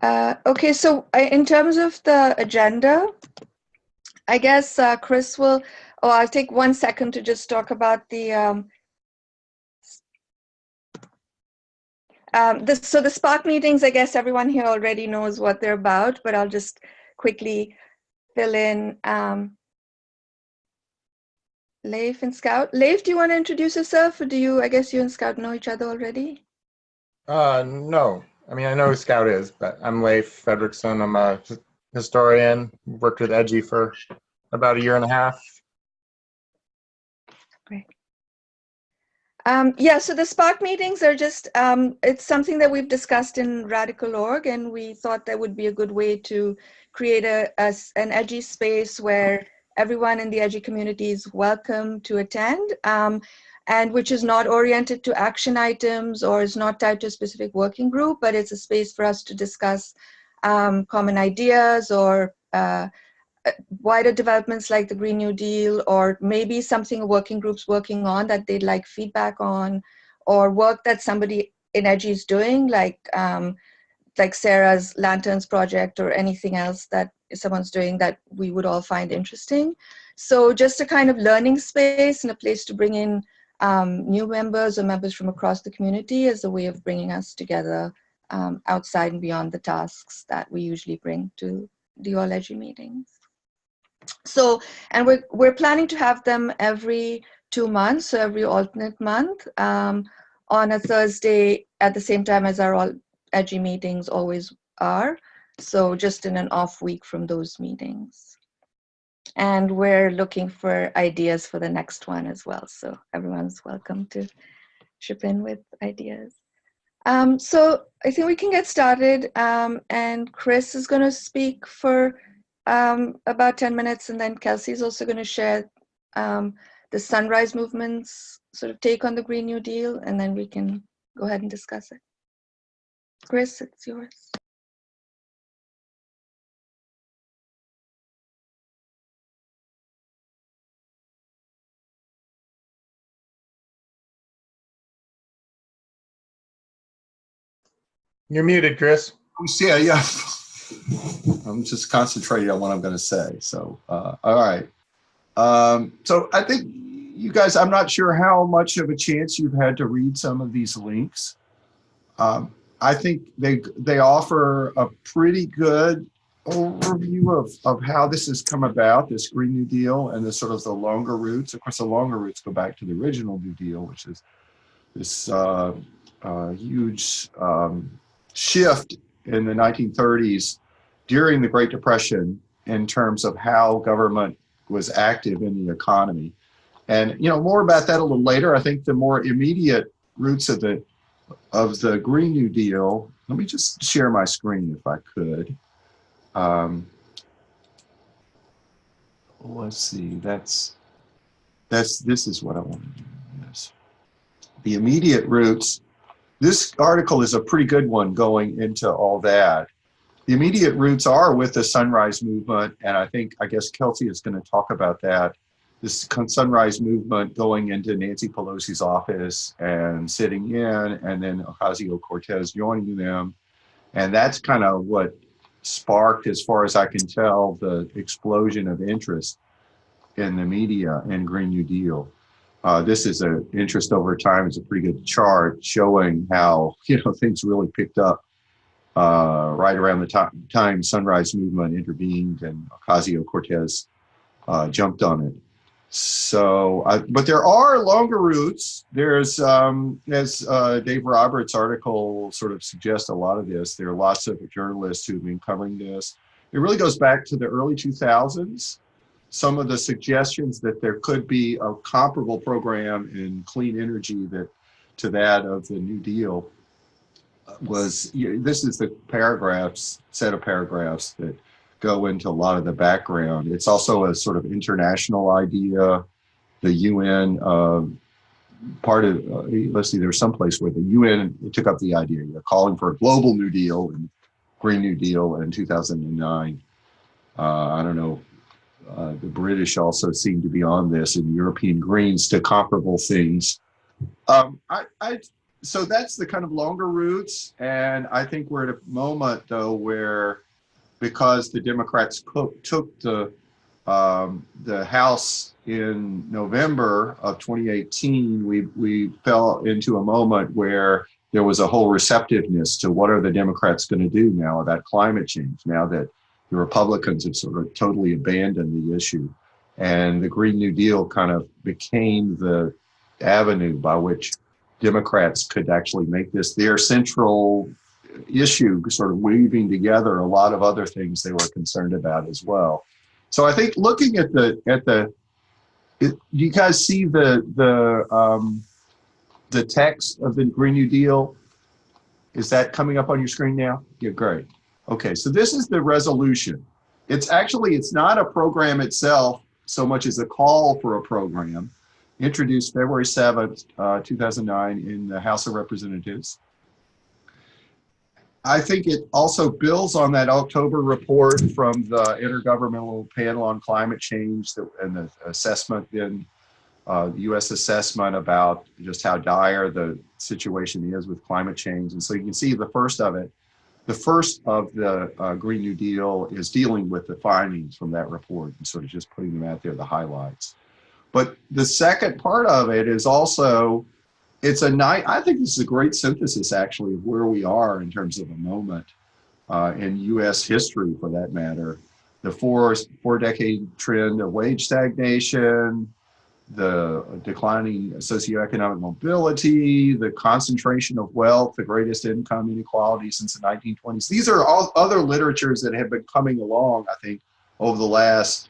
Okay, so in terms of the agenda, I guess Chris will, I'll take 1 second to just talk about so the Spark meetings, I guess everyone here already knows what they're about, but I'll just quickly fill in Leif and Scout. Leif, do you want to introduce yourself, or I guess you and Scout know each other already? No. I mean, I know who Scout is, but I'm Leif Fredrickson. I'm a historian. Worked with Edgy for about 1.5 years. Great. Yeah, so the Spark meetings are just, it's something that we've discussed in Radical Org, and we thought that would be a good way to create an Edgy space where everyone in the Edgy community is welcome to attend, and which is not oriented to action items or is not tied to a specific working group, but it's a space for us to discuss common ideas or wider developments like the Green New Deal, or maybe something a working group's working on that they'd like feedback on, or work that somebody in Edgy is doing, like Sarah's Lanterns project or anything else that someone's doing that we would all find interesting. So just a kind of learning space and a place to bring in new members or members from across the community as a way of bringing us together outside and beyond the tasks that we usually bring to the All Edgy meetings. So, and we're planning to have them every 2 months, so every alternate month, on a Thursday at the same time as our All Edgy meetings always are. So just in an off week from those meetings. And we're looking for ideas for the next one as well. So everyone's welcome to chip in with ideas. So I think we can get started. And Chris is going to speak for about 10 minutes, and then Kelsey's also going to share the Sunrise Movement's sort of take on the Green New Deal, and then we can go ahead and discuss it. Chris, it's yours. You're muted, Chris. Yeah. I'm just concentrating on what I'm going to say. So, all right. So I think you guys, I'm not sure how much of a chance you've had to read some of these links. I think they offer a pretty good overview of how this has come about, this Green New Deal, and the sort of the longer roots. Of course, the longer roots go back to the original New Deal, which is this huge shift in the 1930s during the Great Depression in terms of how government was active in the economy. And more about that a little later. I think the more immediate roots of the Green New Deal. Let me just share my screen if I could. Let's see. This is what I want to do. Yes. The immediate roots. This article is a pretty good one going into all that. The immediate roots are with the Sunrise Movement, and I guess Kelsey is going to talk about that. This Sunrise Movement going into Nancy Pelosi's office and sitting in, and then Ocasio-Cortez joining them. And that's kind of what sparked, as far as I can tell, the explosion of interest in the media in Green New Deal. This is an interest over time. It's a pretty good chart showing how things really picked up right around the time Sunrise Movement intervened and Ocasio-Cortez jumped on it. So, but there are longer routes. There's, as Dave Roberts' article sort of suggests a lot of this, there are lots of journalists who've been covering this. It really goes back to the early 2000s. Some of the suggestions that there could be a comparable program in clean energy to that of the New Deal was, this is the set of paragraphs that go into a lot of the background. It's also a sort of international idea. The UN, part of, let's see, there's some place where the UN took up the idea, calling for a global New Deal and Green New Deal in 2009. I don't know. The British also seem to be on this, and European Greens to comparable things. I so that's the kind of longer routes. And I think we're at a moment, though, where because the Democrats took the House in November of 2018, we fell into a moment where there was a whole receptiveness to what are the Democrats going to do now about climate change, now that the Republicans have sort of totally abandoned the issue. And the Green New Deal kind of became the avenue by which Democrats could actually make this their central issue, sort of weaving together a lot of other things they were concerned about as well. So I think looking at do you guys see the text of the Green New Deal? Is that coming up on your screen now? Yeah, great. Okay, so this is the resolution. It's not a program itself so much as a call for a program introduced February 7th, 2009 in the House of Representatives. I think it also builds on that October report from the Intergovernmental Panel on Climate Change and the assessment in the U.S. assessment about just how dire the situation is with climate change. And so you can see the first of the Green New Deal is dealing with the findings from that report and sort of just putting them out there, the highlights. But the second part of it is also, I think this is a great synthesis actually of where we are in terms of a moment in U.S. history for that matter. The four-decade trend of wage stagnation, the declining socioeconomic mobility, the concentration of wealth, the greatest income inequality since the 1920s. These are all other literatures that have been coming along, I think, over the last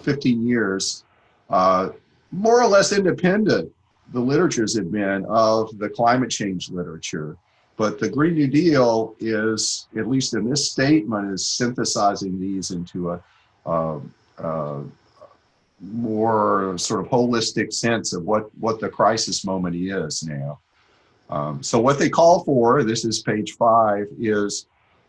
15 years, more or less independent. The literatures have been of the climate change literature, but the Green New Deal is, at least in this statement, is synthesizing these into a more sort of holistic sense of what the crisis moment is now. So what they call for, this is page 5, is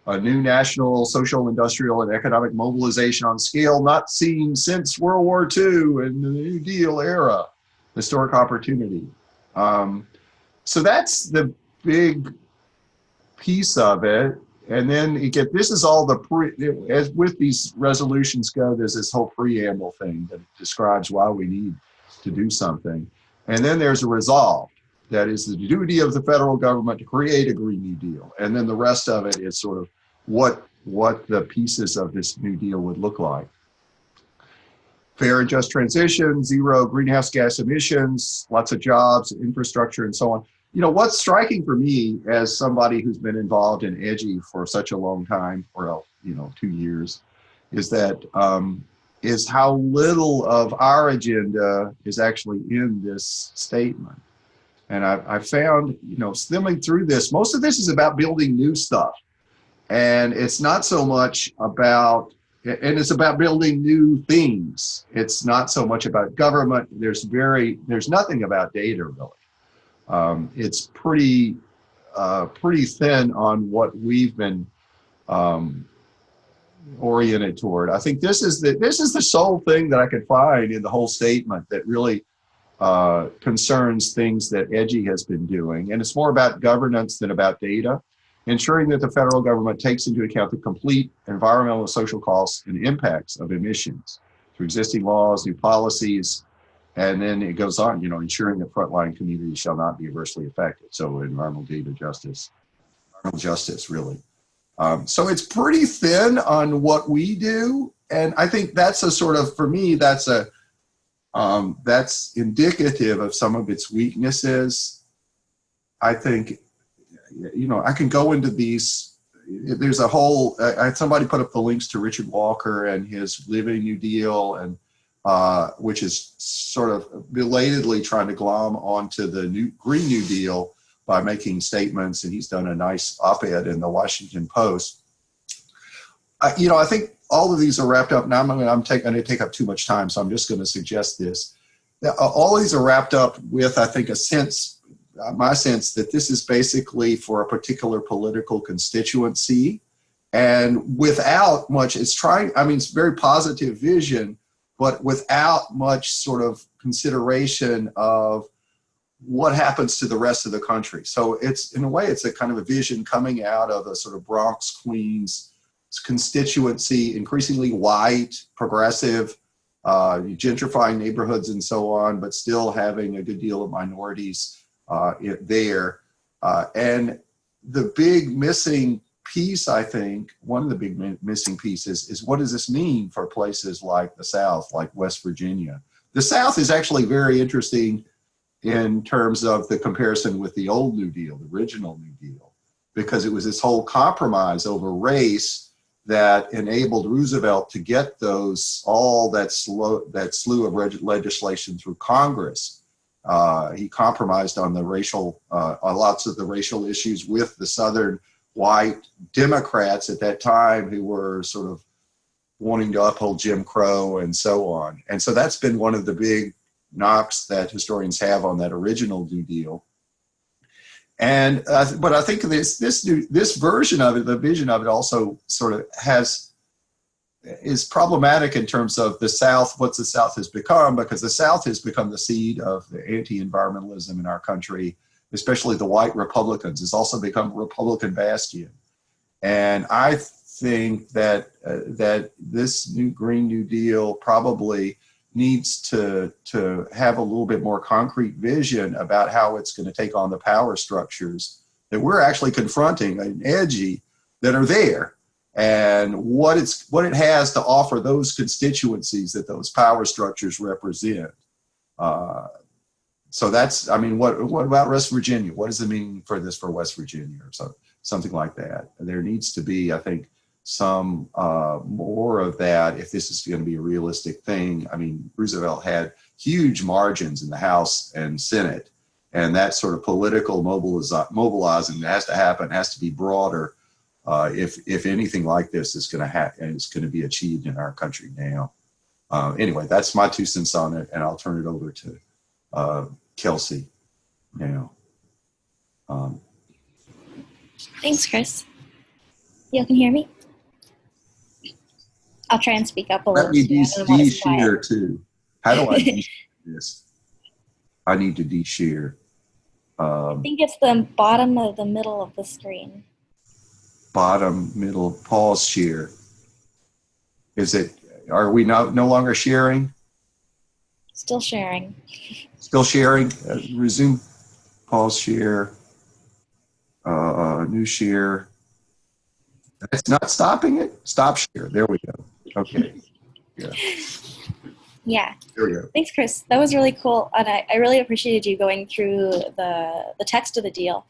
a new national social, industrial, and economic mobilization on scale not seen since World War II and the New Deal era. Historic opportunity. So that's the big piece of it. And then this is all as with these resolutions go, there's this whole preamble thing that describes why we need to do something. And then there's a resolve. That is the duty of the federal government to create a Green New Deal. And then the rest of it is sort of what the pieces of this New Deal would look like. Fair and just transition, zero greenhouse gas emissions, lots of jobs, infrastructure, and so on. What's striking for me as somebody who's been involved in EDGI for such a long time, or 2 years, is how little of our agenda is actually in this statement. And I found, skimming through this, most of this is about building new stuff. And it's not so much about, and it's about building new things. It's not so much about government. There's nothing about data really. It's pretty thin on what we've been oriented toward. I think this is the sole thing that I could find in the whole statement that really concerns things that EDGI has been doing. And it's more about governance than about data. Ensuring that the federal government takes into account the complete environmental and social costs and impacts of emissions through existing laws, new policies, and then it goes on, ensuring that frontline communities shall not be adversely affected. So environmental justice, really. So it's pretty thin on what we do. And I think that's a sort of, for me, that's indicative of some of its weaknesses. I think, I can go into these. There's a whole, somebody put up the links to Richard Walker and his Living New Deal, and which is sort of belatedly trying to glom onto the Green New Deal by making statements, and he's done a nice op-ed in the Washington Post. I think all of these are wrapped up. Now I'm going to take up too much time, so I'm just going to suggest this. All these are wrapped up with, I think, my sense that this is basically for a particular political constituency, and without much, it's very positive vision, but without much sort of consideration of what happens to the rest of the country? So it's, in a way, it's a kind of a vision coming out of a sort of Bronx, Queens constituency, increasingly white, progressive, gentrifying neighborhoods and so on, but still having a good deal of minorities there. And the big missing piece, I think, one of the big missing pieces is what does this mean for places like the South, like West Virginia? The South is actually very interesting in terms of the comparison with the old New Deal, the original New Deal, because it was this whole compromise over race that enabled Roosevelt to get that slew of legislation through Congress. He compromised on the racial, on lots of the racial issues with the Southern white Democrats at that time who were sort of wanting to uphold Jim Crow and so on. And so that's been one of the big knocks that historians have on that original New Deal. And but I think this version of it, the vision of it, also sort of is problematic in terms of the South, what the South has become, because the South has become the seed of the anti-environmentalism in our country, especially the white Republicans. It's also become a Republican bastion. And I think that this new Green New Deal probably needs to have a little bit more concrete vision about how it's going to take on the power structures that we're actually confronting and edgy that are there, and what it has to offer those constituencies that those power structures represent. So that's, I mean, what about West Virginia? What does it mean for this for West Virginia, or something like that? There needs to be, I think, some more of that if this is going to be a realistic thing. I mean, Roosevelt had huge margins in the House and Senate, and that sort of political mobilizing that has to happen, has to be broader if anything like this is going to happen and it's going to be achieved in our country now. Anyway, that's my 2 cents on it, and I'll turn it over to Kelsey now. Thanks, Chris. You can hear me? I'll try and speak up a little. Let me de-share too. How do I de-share this? I need to de-share. I think it's the bottom of the middle of the screen. Bottom, middle, pause share. Is it, are we no longer sharing? Still sharing. Still sharing. Resume, pause share, new share. That's not stopping it? Stop share. There we go. Okay. Yeah. Yeah. There we go. Thanks, Chris. That was really cool. And I really appreciated you going through the text of the deal.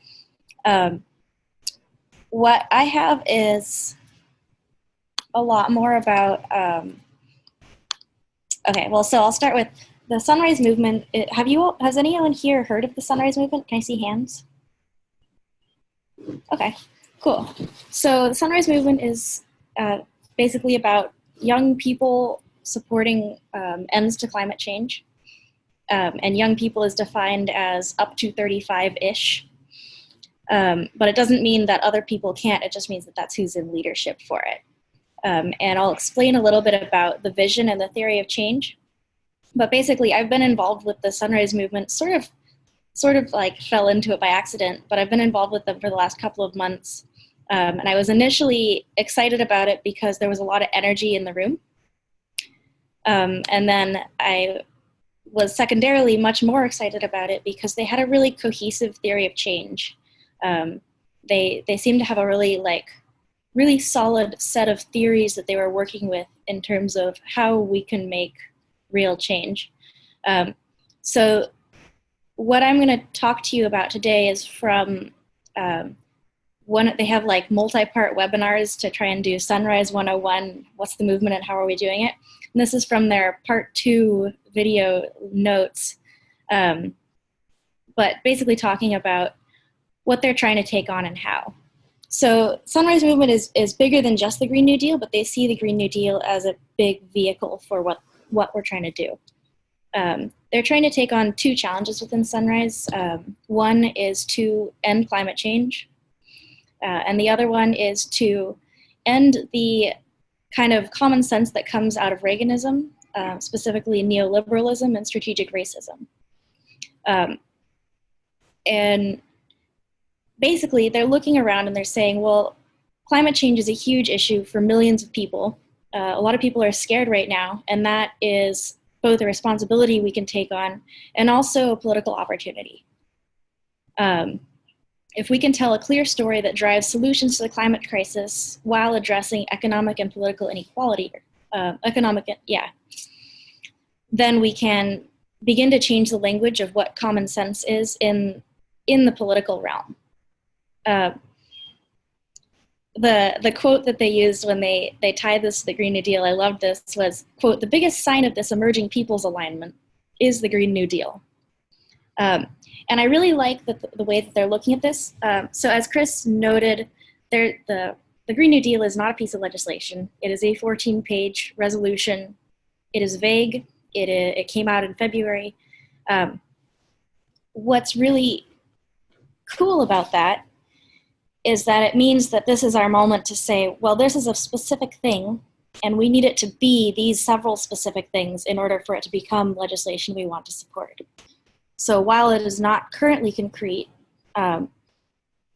What I have is a lot more about, okay, well, so I'll start with the Sunrise Movement. Has anyone here heard of the Sunrise Movement? Can I see hands? Okay, cool. So the Sunrise Movement is basically about young people supporting ends to climate change. And young people is defined as up to 35-ish. But it doesn't mean that other people can't. It just means that that's who's in leadership for it. And I'll explain a little bit about the vision and the theory of change. But basically, I've been involved with the Sunrise Movement, sort of like fell into it by accident, but I've been involved with them for the last couple of months. And I was initially excited about it because there was a lot of energy in the room. And then I was secondarily much more excited about it because they had a really cohesive theory of change. They seemed to have a really solid set of theories that they were working with in terms of how we can make real change. So what I'm going to talk to you about today is from they have like multi-part webinars to try and do Sunrise 101, what's the movement and how are we doing it? And this is from their part 2 video notes, but basically talking about what they're trying to take on and how. So Sunrise Movement is bigger than just the Green New Deal, but they see the Green New Deal as a big vehicle for what we're trying to do. They're trying to take on 2 challenges within Sunrise. One is to end climate change, and the other one is to end the kind of common sense that comes out of Reaganism, specifically neoliberalism and strategic racism. And basically, they're looking around and they're saying, well, climate change is a huge issue for millions of people. A lot of people are scared right now, and that is both a responsibility we can take on and also a political opportunity. If we can tell a clear story that drives solutions to the climate crisis while addressing economic and political inequality, then we can begin to change the language of what common sense is in the political realm. The quote that they used when they tied this to the Green New Deal, I loved this, was, quote, "The biggest sign of this emerging people's alignment is the Green New Deal." And I really like the way that they're looking at this. So as Chris noted, the Green New Deal is not a piece of legislation. It is a 14-page resolution. It is vague. It came out in February. What's really cool about that is that it means that this is our moment to say, well, this is a specific thing, and we need it to be these several specific things in order for it to become legislation we want to support. So while it is not currently concrete,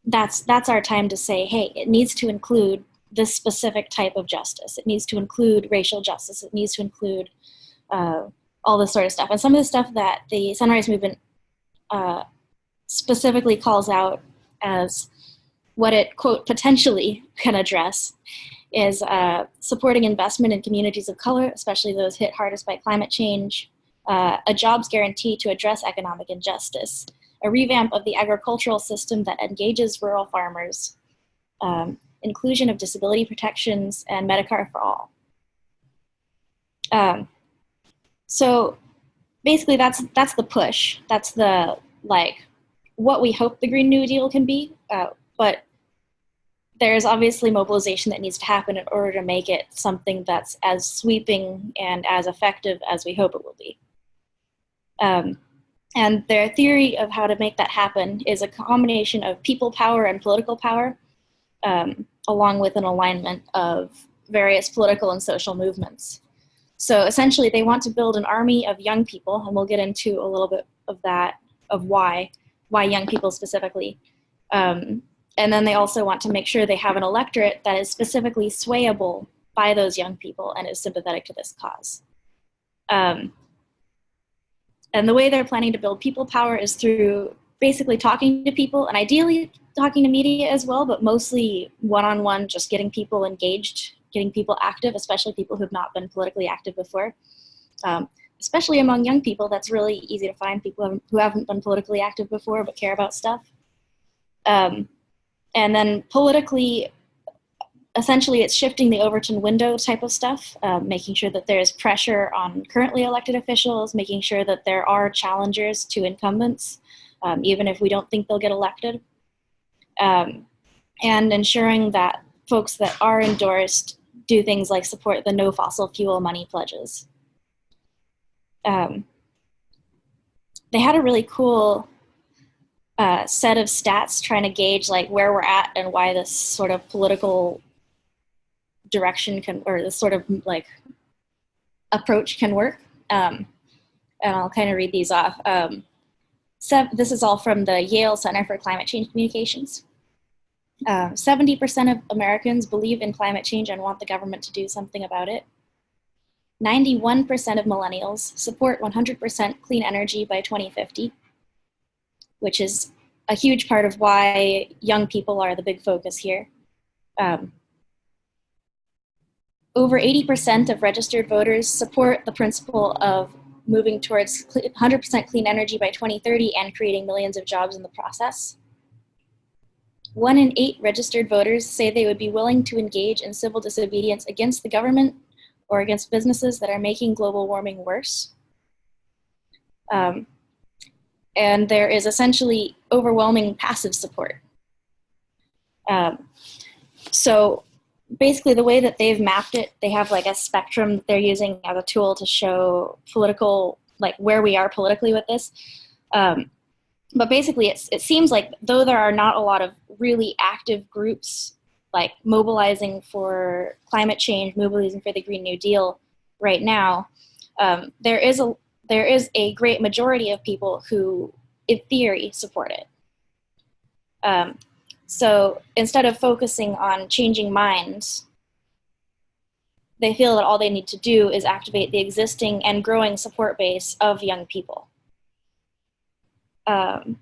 that's our time to say, hey, it needs to include this specific type of justice. It needs to include racial justice. It needs to include all this sort of stuff. And some of the stuff that the Sunrise Movement specifically calls out as what it, quote, potentially can address is supporting investment in communities of color, especially those hit hardest by climate change, a jobs guarantee to address economic injustice, a revamp of the agricultural system that engages rural farmers, inclusion of disability protections, and Medicare for all. So basically that's the push. That's the, like, what we hope the Green New Deal can be, but there's obviously mobilization that needs to happen in order to make it something that's as sweeping and as effective as we hope it will be. And their theory of how to make that happen is a combination of people power and political power, along with an alignment of various political and social movements. So essentially, they want to build an army of young people, and we'll get into a little bit of that, of why young people specifically. And then they also want to make sure they have an electorate that is specifically swayable by those young people and is sympathetic to this cause. And the way they're planning to build people power is through basically talking to people, and ideally talking to media as well, but mostly one-on-one, just getting people engaged, getting people active, especially people who have not been politically active before. Especially among young people, that's really easy to find, people who haven't been politically active before but care about stuff. And then politically, essentially it's shifting the Overton window type of stuff, making sure that there's pressure on currently elected officials, making sure that there are challengers to incumbents, even if we don't think they'll get elected, and ensuring that folks that are endorsed do things like support the no fossil fuel money pledges. They had a really cool set of stats trying to gauge like where we're at and why this sort of political direction can, or this sort of like approach can work. And I'll kind of read these off. This is all from the Yale Center for Climate Change Communications. 70% of Americans believe in climate change and want the government to do something about it. 91% of millennials support 100% clean energy by 2050, which is a huge part of why young people are the big focus here. Over 80% of registered voters support the principle of moving towards 100% clean energy by 2030 and creating millions of jobs in the process. 1 in 8 registered voters say they would be willing to engage in civil disobedience against the government or against businesses that are making global warming worse. And there is essentially overwhelming passive support. So basically the way that they've mapped it, they have like a spectrum that they're using as a tool to show political, like where we are politically with this. But basically it seems like though there are not a lot of really active groups like mobilizing for climate change, mobilizing for the Green New Deal right now, there is a great majority of people who, in theory, support it. So instead of focusing on changing minds, they feel that all they need to do is activate the existing and growing support base of young people. And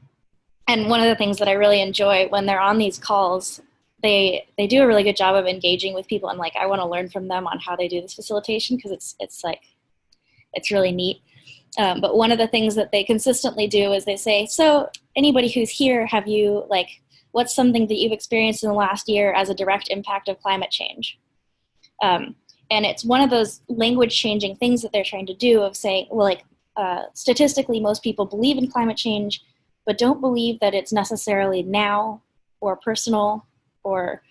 one of the things that I really enjoy when they're on these calls, they do a really good job of engaging with people, and like I want to learn from them on how they do this facilitation, because it's really neat. But one of the things that they consistently do is they say, so anybody who's here, have you, like, what's something that you've experienced in the last year as a direct impact of climate change? And it's one of those language changing things that they're trying to do, of saying, well, like, statistically, most people believe in climate change, but don't believe that it's necessarily now or personal, or,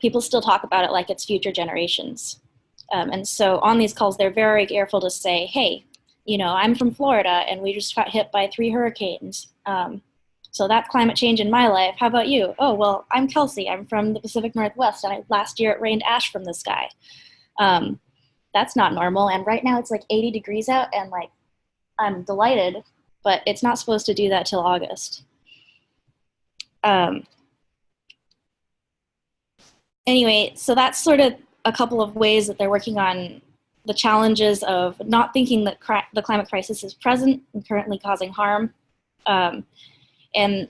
people still talk about it like it's future generations. And so on these calls, they're very careful to say, hey, I'm from Florida and we just got hit by 3 hurricanes. So that's climate change in my life. How about you? Oh, well, I'm Kelsey. I'm from the Pacific Northwest, and last year it rained ash from the sky. That's not normal. And right now it's like 80 degrees out, and like, I'm delighted, but it's not supposed to do that till August. Anyway, so that's sort of a couple of ways that they're working on the challenges of not thinking that the climate crisis is present and currently causing harm. And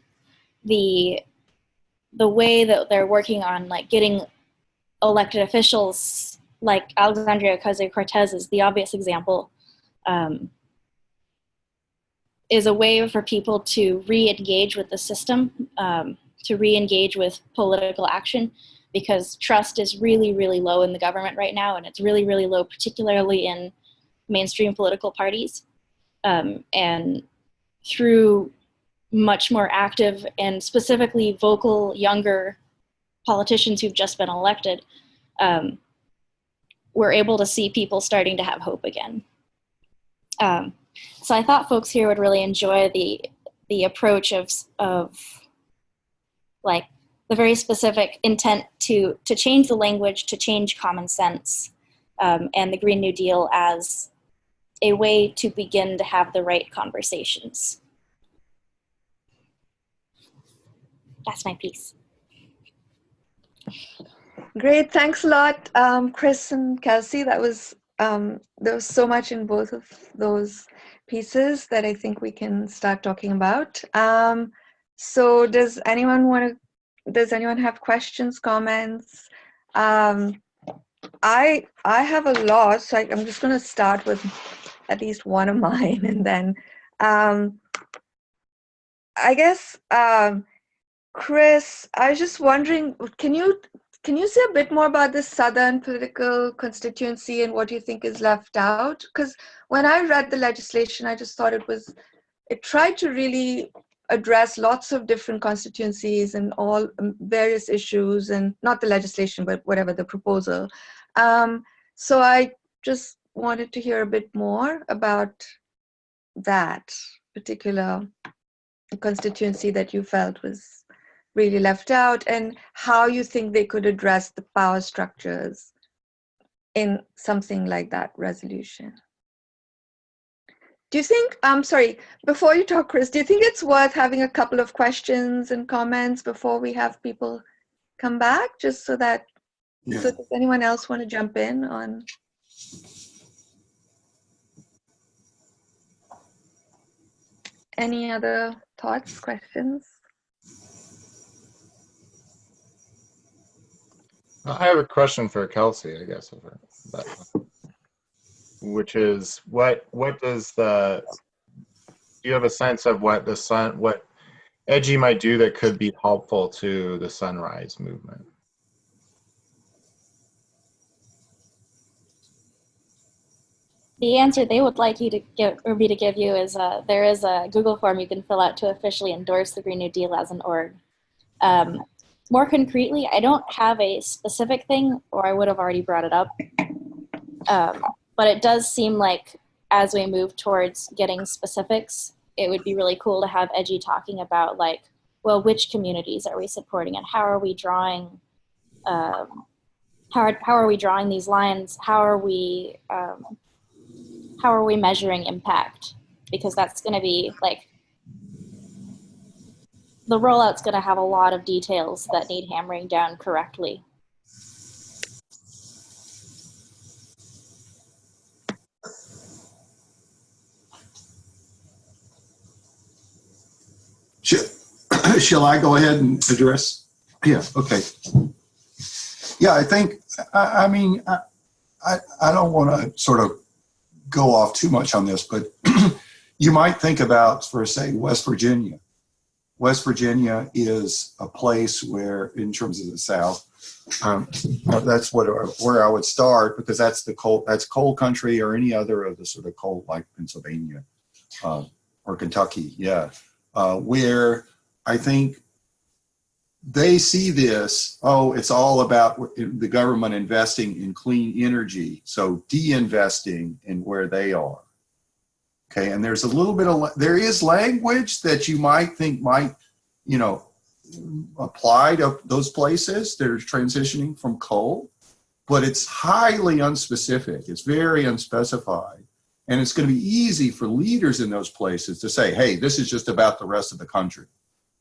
the way that they're working on, like, getting elected officials, like Alexandria Ocasio-Cortez is the obvious example, is a way for people to re-engage with the system, to re-engage with political action, because trust is really, really low in the government right now, and it's really, really low, particularly in mainstream political parties. And through much more active and specifically vocal younger politicians who've just been elected, we're able to see people starting to have hope again. So I thought folks here would really enjoy the approach of like the very specific intent to change the language, to change common sense, and the Green New Deal as a way to begin to have the right conversations. That's my piece. Great, thanks a lot, Chris and Kelsey. There was so much in both of those pieces that I think we can start talking about. So does anyone have questions, comments? I have a lot, so I'm just going to start with at least one of mine, and then I guess, Chris, I was just wondering, can you say a bit more about the Southern political constituency and what you think is left out? Because when I read the legislation, I just thought it tried to really address lots of different constituencies and all various issues, and not the legislation, but whatever the proposal. So I just wanted to hear a bit more about that particular constituency that you felt was really left out, and how you think they could address the power structures in something like that resolution. Do you think, sorry, before you talk, Chris, do you think it's worth having a couple of questions and comments before we have people come back, just so that, so does anyone else want to jump in on? Any other thoughts, questions? I have a question for Kelsey, I guess, which is what does do you have a sense of what EDGI might do that could be helpful to the Sunrise movement? The answer they would like you to give, or me to give you, is there is a Google form you can fill out to officially endorse the Green New Deal as an org. More concretely, I don't have a specific thing, or I would have already brought it up. But it does seem like as we move towards getting specifics, it would be really cool to have EDGI talking about, like, well, which communities are we supporting, and how are we drawing, how are we drawing these lines? How are we measuring impact? Because that's going to be, like, the rollout's going to have a lot of details that need hammering down correctly. Shall I go ahead and address? Yeah, okay. Yeah, I think, I mean, I don't want to sort of go off too much on this, but you might think about, for say, West Virginia. West Virginia is a place where, in terms of the South, that's where I would start, because that's coal country, or any other of the sort of coal, like Pennsylvania or Kentucky, yeah, where I think they see this, oh, it's all about the government investing in clean energy, so de-investing in where they are. Okay, and there's a little bit of, there is language that you might think might, you know, apply to those places that are transitioning from coal, but it's highly unspecific. It's very unspecified. And it's going to be easy for leaders in those places to say, hey, this is just about the rest of the country.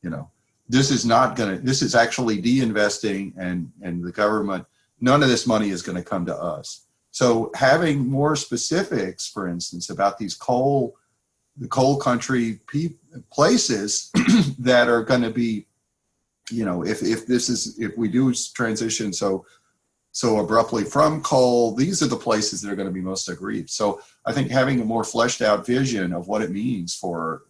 You know, this is not going to, this is actually de-investing, and the government, none of this money is going to come to us. So having more specifics, for instance, about these the coal country places that are going to be, you know, if we do transition so abruptly from coal, these are the places that are going to be most aggrieved. So I think having a more fleshed out vision of what it means for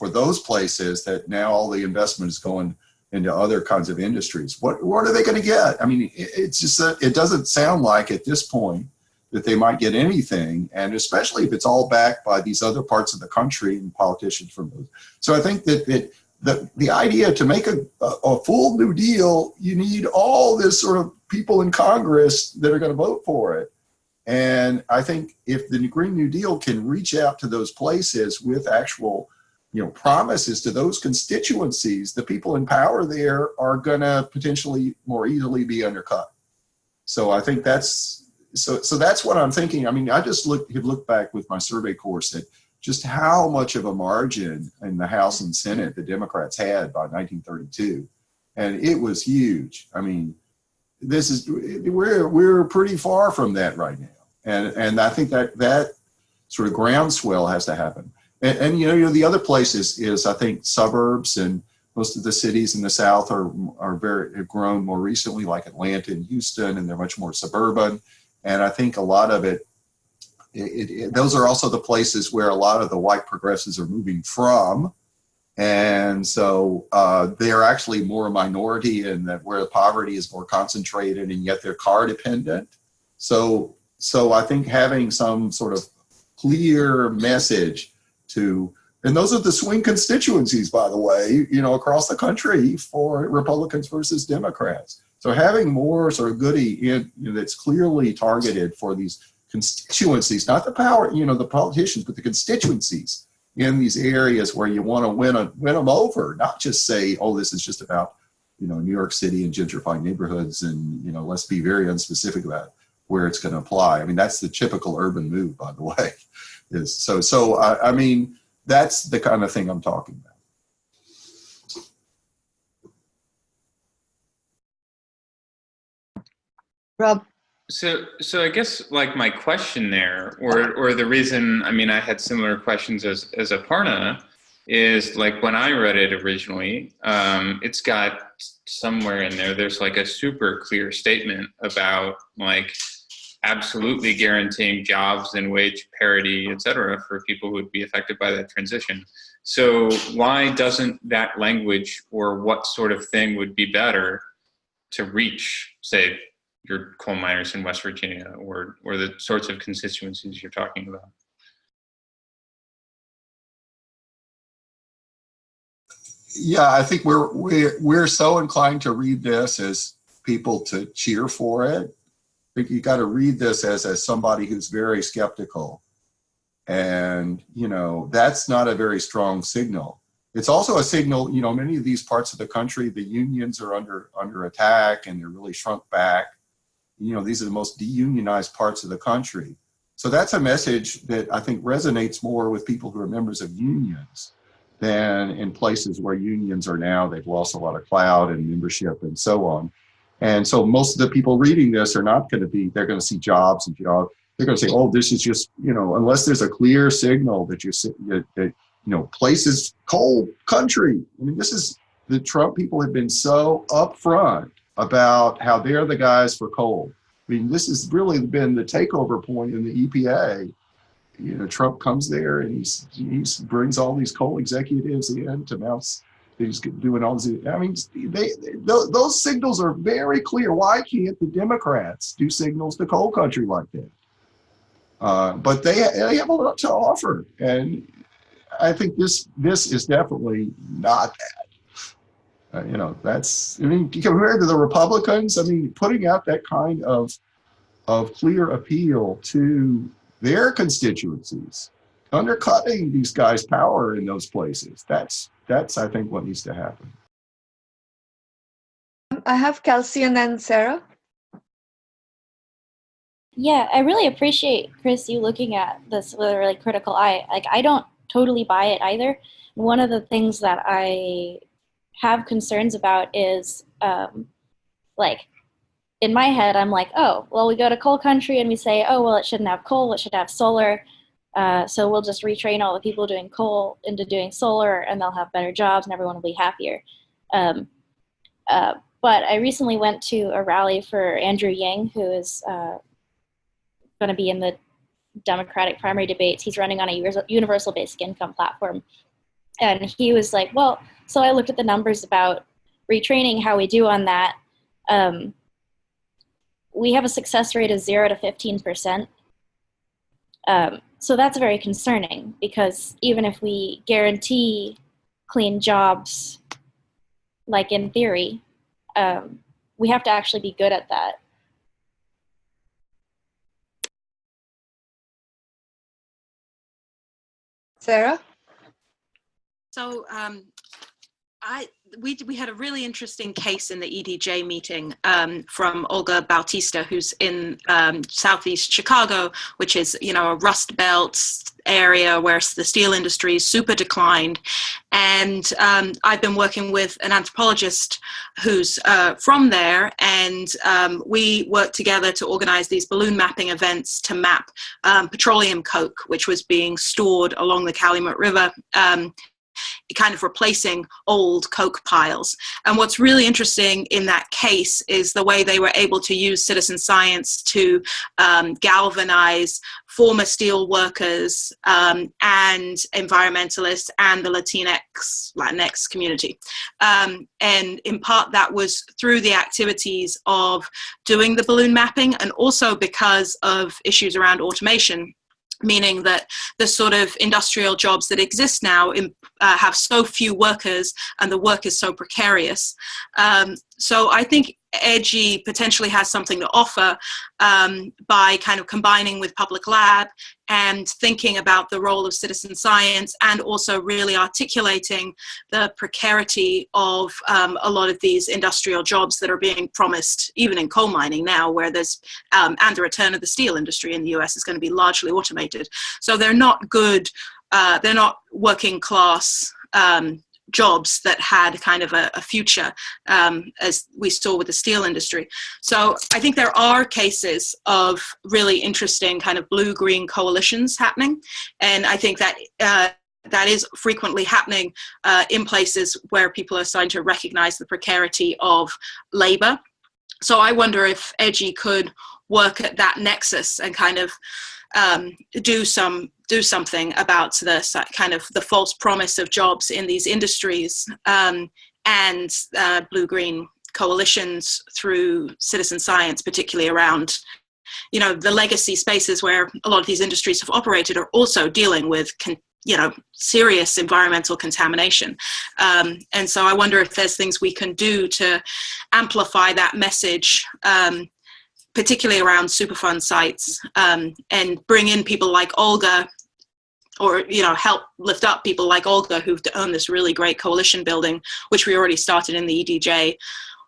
those places, that now all the investment is going into other kinds of industries. What are they going to get? I mean, it's just that it doesn't sound like at this point that they might get anything, and especially if it's all backed by these other parts of the country and politicians from those. So I think that the idea to make a full New Deal, you need all this sort of people in Congress that are going to vote for it. And I think if the Green New Deal can reach out to those places with actual, you know, promises to those constituencies, the people in power there are going to potentially more easily be undercut. So I think that's what I'm thinking. I mean, I just have looked back with my survey course at just how much of a margin in the House and Senate the Democrats had by 1932, and it was huge. I mean, we're pretty far from that right now, and I think that sort of groundswell has to happen. And you know, the other place is I think suburbs, and most of the cities in the South have grown more recently, like Atlanta and Houston, and they're much more suburban. And I think a lot of those are also the places where a lot of the white progressives are moving from. And so they're actually more a minority, and that where the poverty is more concentrated, and yet they're car dependent. So I think having some sort of clear message and those are the swing constituencies, by the way, you know, across the country for Republicans versus Democrats. So having more sort of goodie that's clearly targeted for these constituencies, not the power, you know, the politicians, but the constituencies in these areas where you want to win them over, not just say, oh, this is just about, you know, New York City and gentrified neighborhoods, and, you know, let's be very unspecific about where it's going to apply. I mean, that's the typical urban move, by the way. I mean, that's the kind of thing I'm talking about. Rob. So I guess like my question there, or the reason, I mean, I had similar questions as Aparna, is like when I read it originally, it's got somewhere in there's like a super clear statement about like absolutely guaranteeing jobs and wage parity, et cetera, for people who would be affected by that transition. So why doesn't that language, or what sort of thing would be better to reach, say, your coal miners in West Virginia, or the sorts of constituencies you're talking about? Yeah, I think we're so inclined to read this as people to cheer for it. I think you got to read this as somebody who's very skeptical, and you know, that's not a very strong signal. It's also a signal, you know, many of these parts of the country, the unions are under attack, and they're really shrunk back. You know, these are the most deunionized parts of the country. So that's a message that I think resonates more with people who are members of unions. than in places where unions are now. They've lost a lot of clout and membership and so on. And so most of the people reading this are not going to be, they're going to see jobs and jobs. They're going to say, oh, this is just, unless there's a clear signal that places coal country. I mean, this is, the Trump people have been so upfront about how they're the guys for coal. I mean, this has really been the takeover point in the EPA. Trump comes there and he brings all these coal executives in to Mounts. He's doing all this. I mean, those signals are very clear. Why can't the Democrats do signals to coal country like that? But they have a lot to offer, and I think this is definitely not that. That's, I mean, compared to the Republicans, I mean, putting out that kind of clear appeal to their constituencies, undercutting these guys' power in those places. That's I think what needs to happen. I have Kelsey and then Sarah. Yeah, I really appreciate, Chris, you looking at this with a really critical eye. Like, I don't totally buy it either. One of the things that I have concerns about is, in my head, I'm like, oh, well, we go to coal country and we say, oh, well, it shouldn't have coal, it should have solar. So we'll just retrain all the people doing coal into doing solar, and they'll have better jobs and everyone will be happier. But I recently went to a rally for Andrew Yang, who is going to be in the Democratic primary debates. He's running on a universal basic income platform. And he was like, well, so I looked at the numbers about retraining, how we do on that. We have a success rate of 0 to 15%. So that's very concerning, because even if we guarantee clean jobs, like in theory, we have to actually be good at that. Sarah? So we had a really interesting case in the EDJ meeting from Olga Bautista, who's in Southeast Chicago, which is, a Rust Belt area where the steel industry is super declined. And I've been working with an anthropologist who's from there, and we worked together to organize these balloon mapping events to map petroleum coke, which was being stored along the Calumet River, kind of replacing old coke piles. And what's really interesting in that case is the way they were able to use citizen science to galvanize former steel workers and environmentalists and the Latinx community. And in part that was through the activities of doing the balloon mapping, and also because of issues around automation, meaning that the sort of industrial jobs that exist now have so few workers and the work is so precarious. So I think EDGI potentially has something to offer by kind of combining with Public Lab and thinking about the role of citizen science, and also really articulating the precarity of a lot of these industrial jobs that are being promised, even in coal mining now, where there's, and the return of the steel industry in the US is going to be largely automated. So they're not good, they're not working class jobs that had kind of a future, as we saw with the steel industry. So I think there are cases of really interesting kind of blue-green coalitions happening. And I think that that is frequently happening in places where people are starting to recognize the precarity of labor. So I wonder if EDGI could work at that nexus and kind of do something about this kind of the false promise of jobs in these industries, and blue-green coalitions through citizen science, particularly around, the legacy spaces where a lot of these industries have operated, are also dealing with serious environmental contamination. And so I wonder if there's things we can do to amplify that message, particularly around Superfund sites, and bring in people like Olga, or help lift up people like Olga who've owned this really great coalition building, which we already started in the EDJ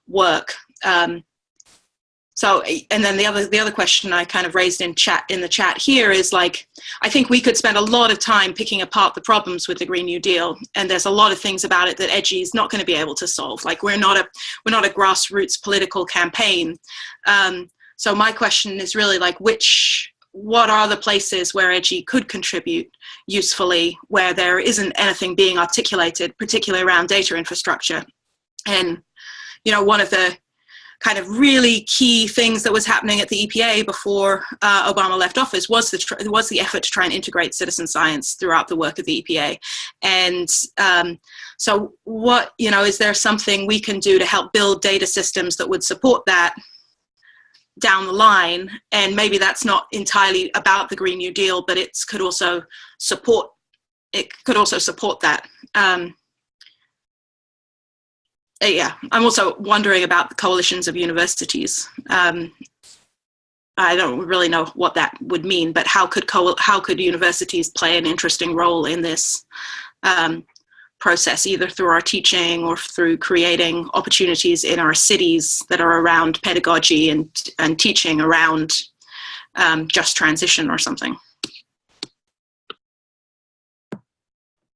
work. So, and then the other question I kind of raised in the chat here is like, I think we could spend a lot of time picking apart the problems with the Green New Deal, and there's a lot of things about it that EDGI is not going to be able to solve. Like we're not a grassroots political campaign. So my question is really like, what are the places where EDGI could contribute usefully, where there isn't anything being articulated, particularly around data infrastructure? And, you know, one of the kind of really key things that was happening at the EPA before Obama left office was the effort to try and integrate citizen science throughout the work of the EPA. And so what, you know, is there something we can do to help build data systems that would support that down the line? And maybe that's not entirely about the Green New Deal, but it could also support that. Yeah, I'm also wondering about the coalitions of universities. I don't really know what that would mean, but how could universities play an interesting role in this process, either through our teaching or through creating opportunities in our cities that are around pedagogy and teaching around just transition or something?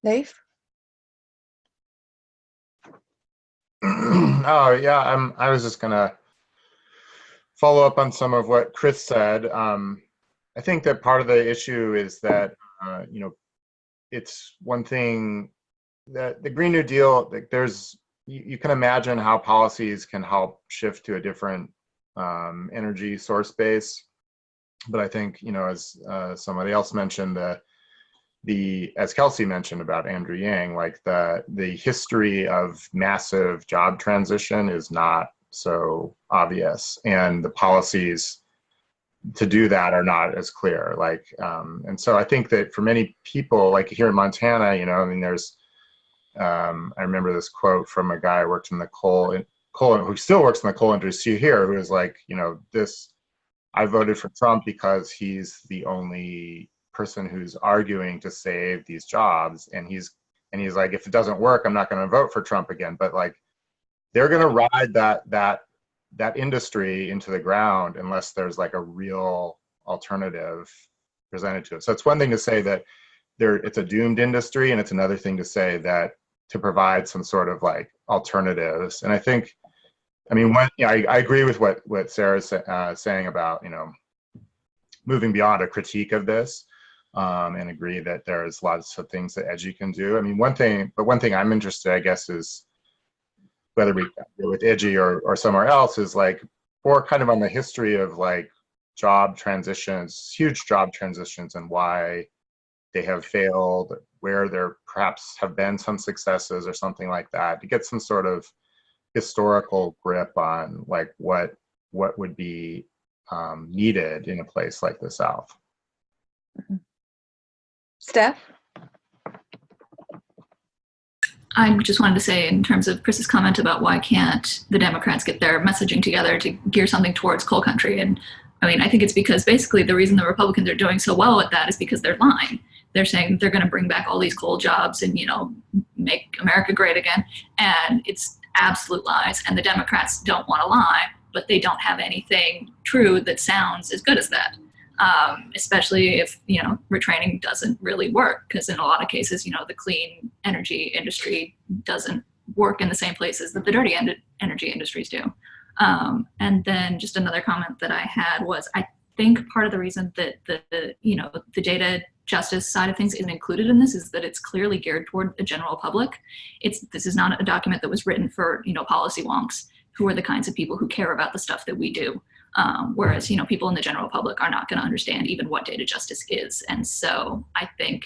Leif? Oh yeah, I was just gonna follow up on some of what Chris said. I think that part of the issue is that you know, it's one thing that the Green New Deal, like you can imagine how policies can help shift to a different energy source base, but I think, you know, as somebody else mentioned, as Kelsey mentioned about Andrew Yang, like the history of massive job transition is not so obvious, and the policies to do that are not as clear. Like, and so I think that for many people, like here in Montana, you know, I mean, there's, I remember this quote from a guy who worked in the coal, who still works in the coal industry here, who was like, you know, I voted for Trump because he's the only person who's arguing to save these jobs, and he's like, if it doesn't work, I'm not going to vote for Trump again. But like, they're going to ride that industry into the ground unless there's like a real alternative presented to it. So it's one thing to say that it's a doomed industry, and it's another thing to say that to provide some sort of like alternatives. And I think, I mean, I agree with what Sarah's saying about, you know, moving beyond a critique of this. And agree that there's lots of things that EDGI can do. I mean, one thing I'm interested, I guess, is whether we do with EDGI or somewhere else, is like more kind of on the history of like job transitions, huge job transitions, and why they have failed, where there perhaps have been some successes or something like that, to get some sort of historical grip on like what would be needed in a place like the South. Mm-hmm. Steph? I just wanted to say, in terms of Chris's comment about why can't the Democrats get their messaging together to gear something towards coal country, and I mean, I think it's because basically the reason the Republicans are doing so well at that is because they're lying. They're saying they're going to bring back all these coal jobs and, you know, make America great again, and it's absolute lies. And the Democrats don't want to lie, but they don't have anything true that sounds as good as that. Especially if, you know, retraining doesn't really work, because in a lot of cases, you know, the clean energy industry doesn't work in the same places that the dirty energy industries do. And then just another comment that I had was, I think part of the reason that the data justice side of things isn't included in this is that it's clearly geared toward the general public. This is not a document that was written for, you know, policy wonks, who are the kinds of people who care about the stuff that we do. Whereas, you know, people in the general public are not going to understand even what data justice is. And so I think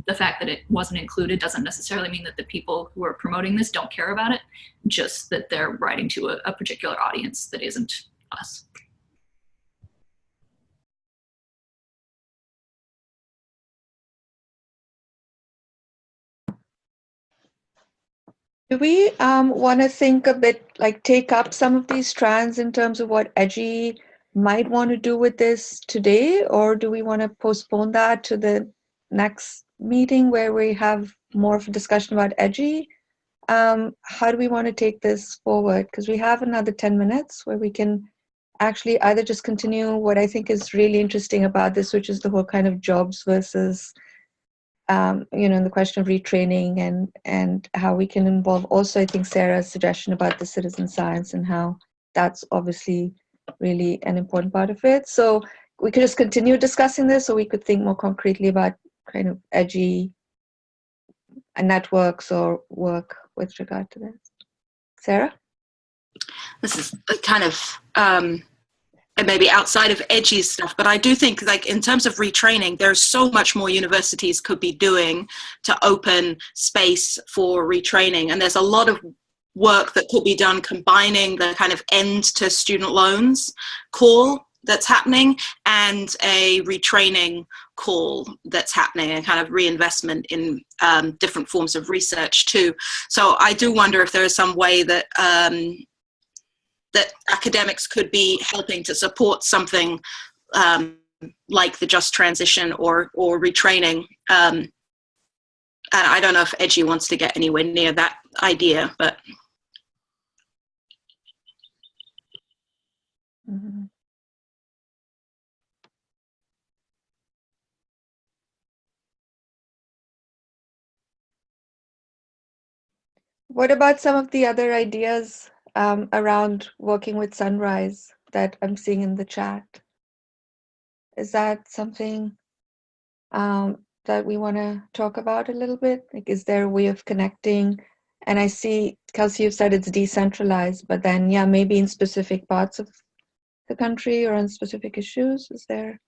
the fact that it wasn't included doesn't necessarily mean that the people who are promoting this don't care about it, just that they're writing to a particular audience that isn't us. Do we want to think a bit, like take up some of these strands in terms of what EDGI might want to do with this today, or do we want to postpone that to the next meeting where we have more of a discussion about EDGI? How do we want to take this forward? Because we have another 10 minutes where we can actually either just continue what I think is really interesting about this, which is the whole kind of jobs versus, the question of retraining and how we can involve also, I think, Sarah's suggestion about the citizen science and how that's obviously really an important part of it. So we could just continue discussing this, or we could think more concretely about kind of edgy networks or work with regard to this. Sarah? This is kind of maybe outside of edgy stuff, but I do think, like, in terms of retraining, there's so much more universities could be doing to open space for retraining. And there's a lot of work that could be done combining the kind of end to student loans call that's happening and a retraining call that's happening, and kind of reinvestment in different forms of research too. So I do wonder if there is some way that that academics could be helping to support something like the Just Transition or retraining. And I don't know if EDGI wants to get anywhere near that idea, but. Mm-hmm. What about some of the other ideas around working with Sunrise that I'm seeing in the chat? Is that something that we want to talk about a little bit? Like, is there a way of connecting? And I see, Kelsey, you've said it's decentralized, but then, yeah, maybe in specific parts of the country or on specific issues, is there?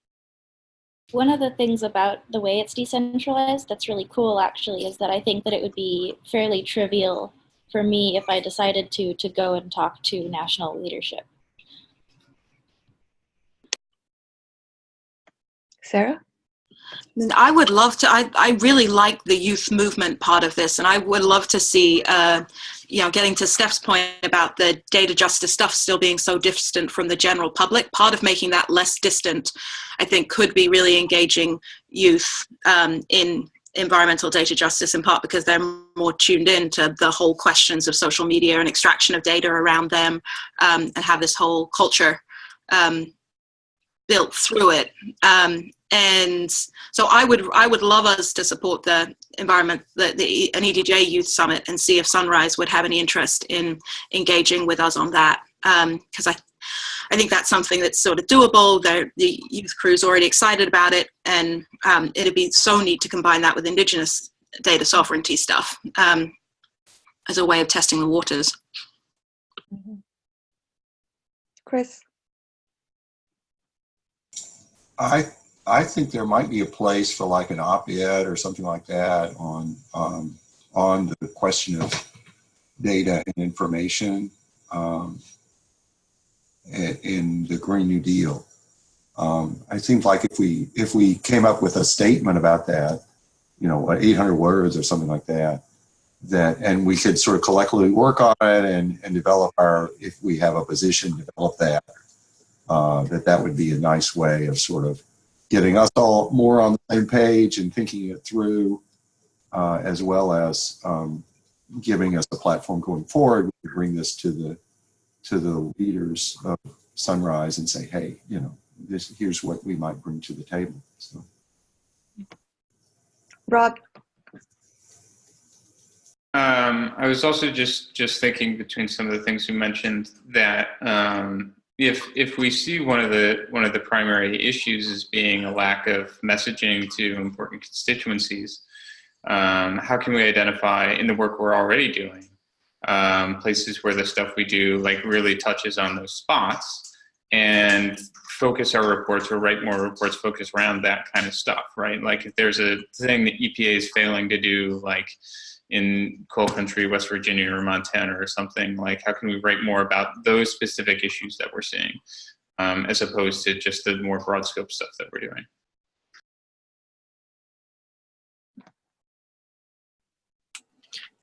One of the things about the way it's decentralized that's really cool, actually, is that I think that it would be fairly trivial for me if I decided to go and talk to national leadership. Sarah? I would love to, I really like the youth movement part of this, and I would love to see, getting to Steph's point about the data justice stuff still being so distant from the general public, part of making that less distant, I think, could be really engaging youth in environmental data justice, in part because they're more tuned in to the whole questions of social media and extraction of data around them, and have this whole culture built through it. And so I would love us to support the environment, an EDJ Youth Summit, and see if Sunrise would have any interest in engaging with us on that. Because I think that's something that's sort of doable. The youth crew's already excited about it, and it'd be so neat to combine that with Indigenous data sovereignty stuff as a way of testing the waters. Mm-hmm. Chris? I think there might be a place for like an op-ed or something like that on the question of data and information in the Green New Deal. I think like if we came up with a statement about that, 800 words or something like that, and we could sort of collectively work on it and develop if we have a position, develop that, that would be a nice way of sort of getting us all more on the same page and thinking it through, as well as giving us a platform going forward. We could bring this to the leaders of Sunrise and say, hey, here's what we might bring to the table. So. Rob? I was also just thinking between some of the things you mentioned that if we see one of the primary issues as being a lack of messaging to important constituencies, how can we identify in the work we're already doing places where the stuff we do like really touches on those spots, and focus our reports or write more reports focused around that kind of stuff, right? Like if there's a thing that EPA is failing to do, like in coal country, West Virginia or Montana or something, like how can we write more about those specific issues that we're seeing, as opposed to just the more broad scope stuff that we're doing.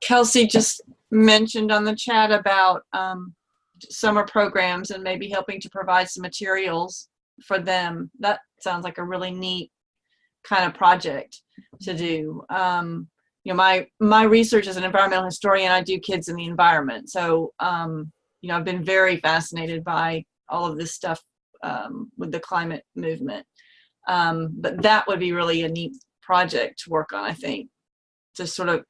Kelsey just mentioned on the chat about summer programs and maybe helping to provide some materials for them. That sounds like a really neat kind of project to do. My research as an environmental historian, I do kids in the environment. So, I've been very fascinated by all of this stuff with the climate movement. But that would be really a neat project to work on, I think, to sort of,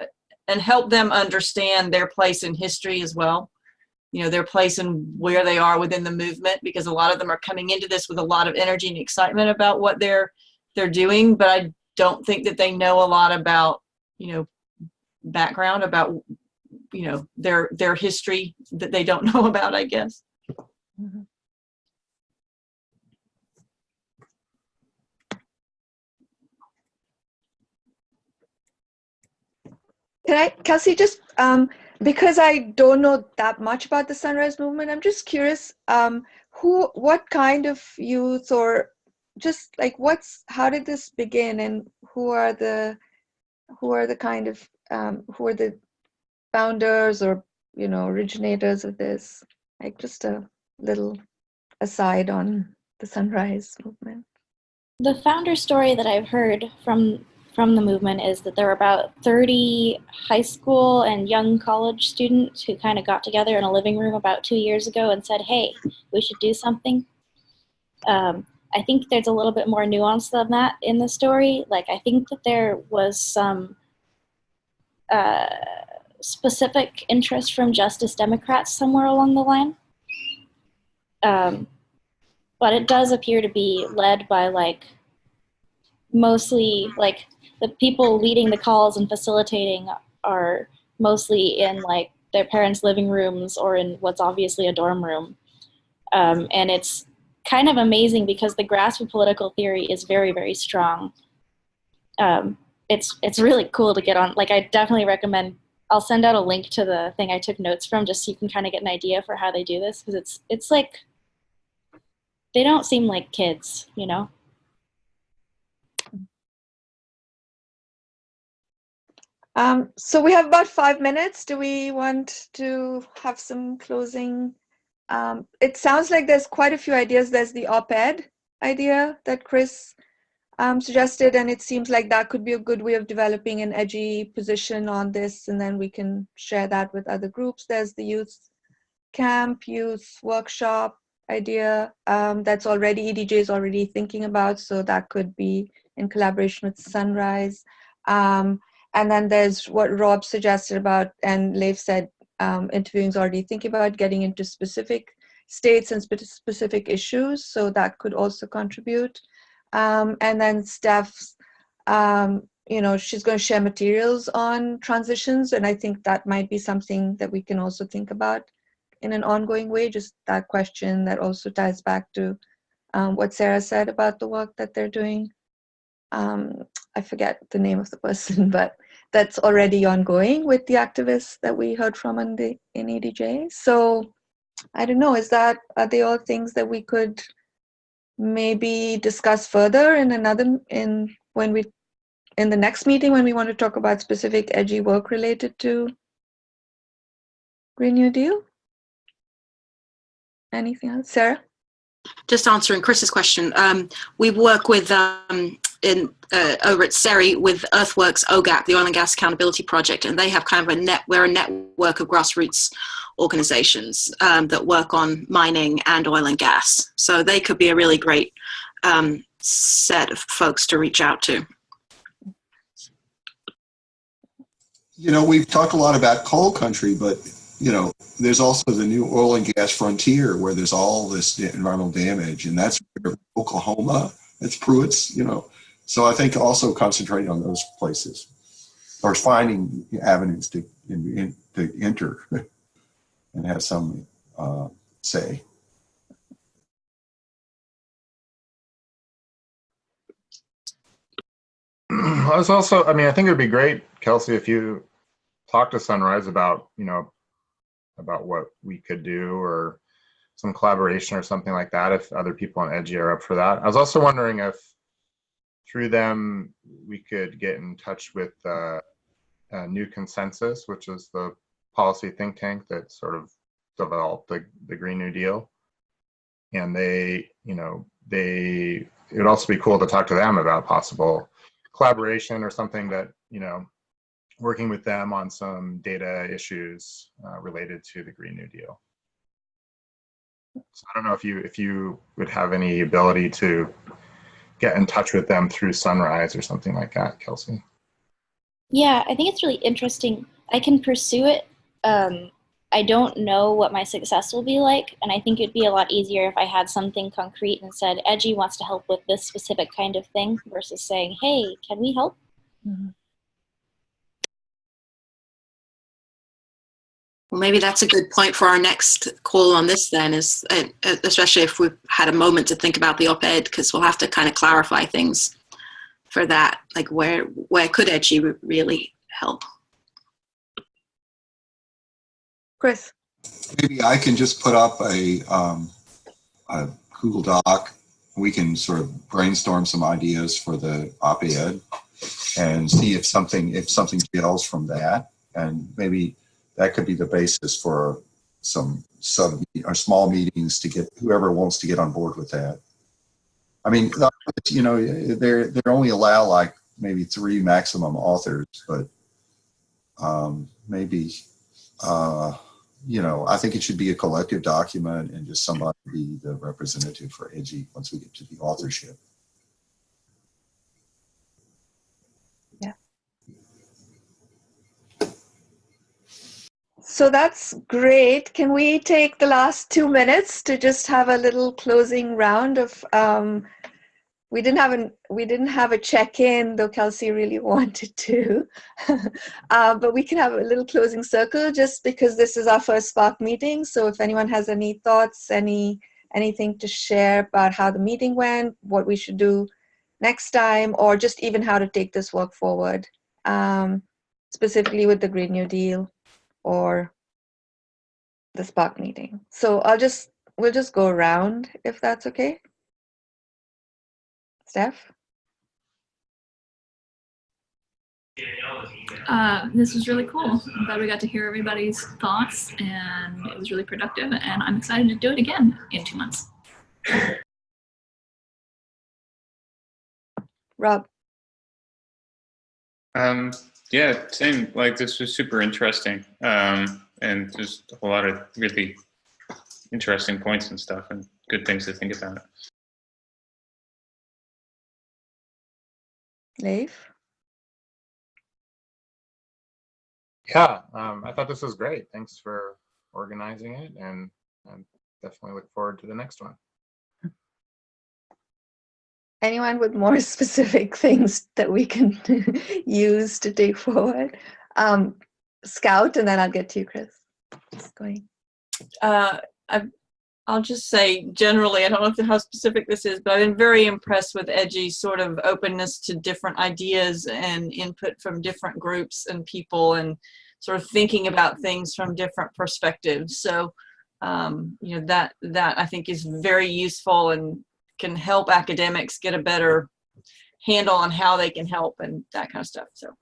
and help them understand their place in history as well. You know, their place and where they are within the movement, because a lot of them are coming into this with a lot of energy and excitement about what they're doing, but I don't think that they know a lot about, you know, background about, you know, their history that they don't know about, I guess. Mhm. Can I, Kelsey, just because I don't know that much about the Sunrise Movement, I'm just curious, what kind of youth, or just like how did this begin, and who are the kind of who are the founders, or, you know, originators of this? Like, just a little aside on the Sunrise Movement. The founder story that I've heard from the movement is that there were about 30 high school and young college students who kind of got together in a living room about 2 years ago and said, hey, we should do something. I think there's a little bit more nuance than that in the story. Like, I think that there was some specific interest from Justice Democrats somewhere along the line. But it does appear to be led by, like, mostly, like, the people leading the calls and facilitating are mostly in, like, their parents' living rooms or in what's obviously a dorm room. And it's kind of amazing because the grasp of political theory is very, very strong. It's really cool to get on. Like, I definitely recommend, I'll send out a link to the thing I took notes from, just so you can kind of get an idea for how they do this, because it's like, they don't seem like kids, you know? So we have about 5 minutes. Do we want to have some closing? It sounds like there's quite a few ideas. There's the op-ed idea that Chris suggested, and it seems like that could be a good way of developing an edgy position on this, and then we can share that with other groups. There's the youth camp, youth workshop idea that's already, EDJ is already thinking about, so that could be in collaboration with Sunrise. And then there's what Rob suggested about, and Leif said, interviewing is already thinking about getting into specific states and specific issues, so that could also contribute. And then Steph's, you know, she's going to share materials on transitions, and I think that might be something that we can also think about in an ongoing way, just that question that also ties back to what Sarah said about the work that they're doing. I forget the name of the person, but that's already ongoing with the activists that we heard from in EDJ. So I don't know, are they all things that we could maybe discuss further in the next meeting when we want to talk about specific edgy work related to Green New Deal? Anything else, Sarah? Just answering Chris's question, we work with over at SERI with Earthworks OGAC, the Oil and Gas Accountability Project, and they have kind of we're a network of grassroots organizations that work on mining and oil and gas. So they could be a really great set of folks to reach out to. You know, we've talked a lot about coal country, but, you know, there's also the new oil and gas frontier where there's all this environmental damage, and that's Oklahoma, that's Pruitt's, you know. So I think also concentrating on those places or finding avenues to enter and have some say. I think it would be great, Kelsey, if you talk to Sunrise about, you know, about what we could do, or some collaboration or something like that, if other people on Edgy are up for that. I was also wondering if through them we could get in touch with New Consensus, which is the policy think tank that sort of developed the Green New Deal. And it would also be cool to talk to them about possible collaboration or something that, you know, working with them on some data issues related to the Green New Deal. So I don't know if you would have any ability to get in touch with them through Sunrise or something like that, Kelsey. Yeah, I think it's really interesting. I can pursue it. I don't know what my success will be like, and I think it'd be a lot easier if I had something concrete and said, Edgy wants to help with this specific kind of thing, versus saying, hey, can we help? Well, maybe that's a good point for our next call on this then, is especially if we've had a moment to think about the op-ed, because we'll have to kind of clarify things for that, like where could Edgy really help? Chris. Maybe I can just put up a Google Doc. We can sort of brainstorm some ideas for the op-ed and see if something gels from that, and maybe that could be the basis for some or small meetings to get whoever wants to get on board with that. I mean, you know, they only allow like maybe 3 maximum authors, but maybe you know, I think it should be a collective document and just somebody be the representative for Edgy once we get to the authorship. Yeah. So that's great. Can we take the last 2 minutes to just have a little closing round of we didn't have a check-in, though Kelsey really wanted to. But we can have a little closing circle just because this is our first Spark meeting. So if anyone has any thoughts, anything to share about how the meeting went, what we should do next time, or just even how to take this work forward, specifically with the Green New Deal or the Spark meeting. So we'll just go around if that's okay. Steph? This was really cool. I'm glad we got to hear everybody's thoughts, and it was really productive, and I'm excited to do it again in 2 months. Rob? Yeah, same. Like, this was super interesting, and just a whole lot of really interesting points and stuff, and good things to think about. Leif? Yeah, I thought this was great. Thanks for organizing it, and I definitely look forward to the next one. Anyone with more specific things that we can use to take forward? Scout, and then I'll get to you, Chris. Just going. I'll just say generally, I don't know how specific this is, but I've been very impressed with Edgy's sort of openness to different ideas and input from different groups and people, and sort of thinking about things from different perspectives. So, you know, that I think is very useful and can help academics get a better handle on how they can help and that kind of stuff. So,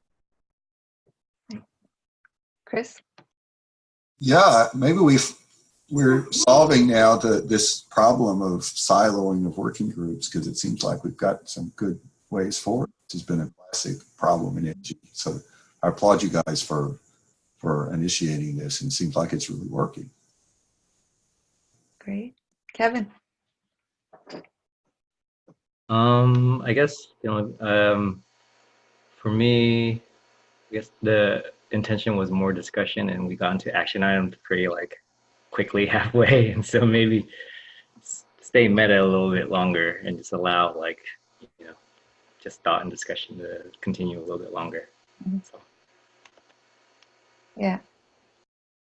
Chris? Yeah, maybe we're solving now this problem of siloing of working groups, because it seems like we've got some good ways forward. This has been a classic problem in Edgy. So I applaud you guys for initiating this, and it seems like it's really working. Great. Kevin? I guess, for me, I guess the intention was more discussion, and we got into action items pretty quickly halfway, and so maybe stay meta a little bit longer and just allow just thought and discussion to continue a little bit longer. Mm-hmm. So. Yeah,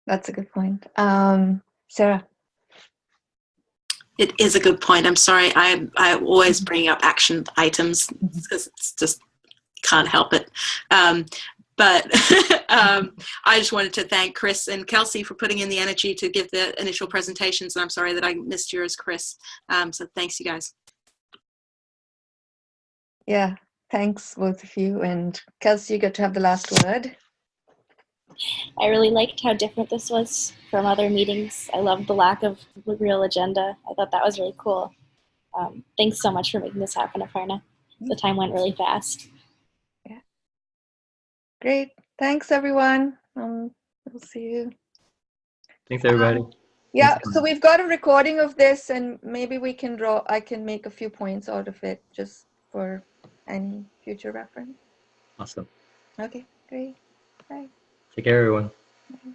that's a good point. Sarah? It is a good point. I'm sorry. I always bring up action items because it's just can't help it. But I just wanted to thank Chris and Kelsey for putting in the energy to give the initial presentations. And I'm sorry that I missed yours, Chris. So thanks, you guys. Yeah, thanks both of you. And Kelsey, you get to have the last word. I really liked how different this was from other meetings. I loved the lack of the real agenda. I thought that was really cool. Thanks so much for making this happen, Aparna. The time went really fast. Yeah. Great. Thanks, everyone. We'll see you. Thanks, everybody. Yeah, so we've got a recording of this, and maybe I can make a few points out of it just for any future reference. Awesome. Okay, great. Bye. Take care, everyone. Bye.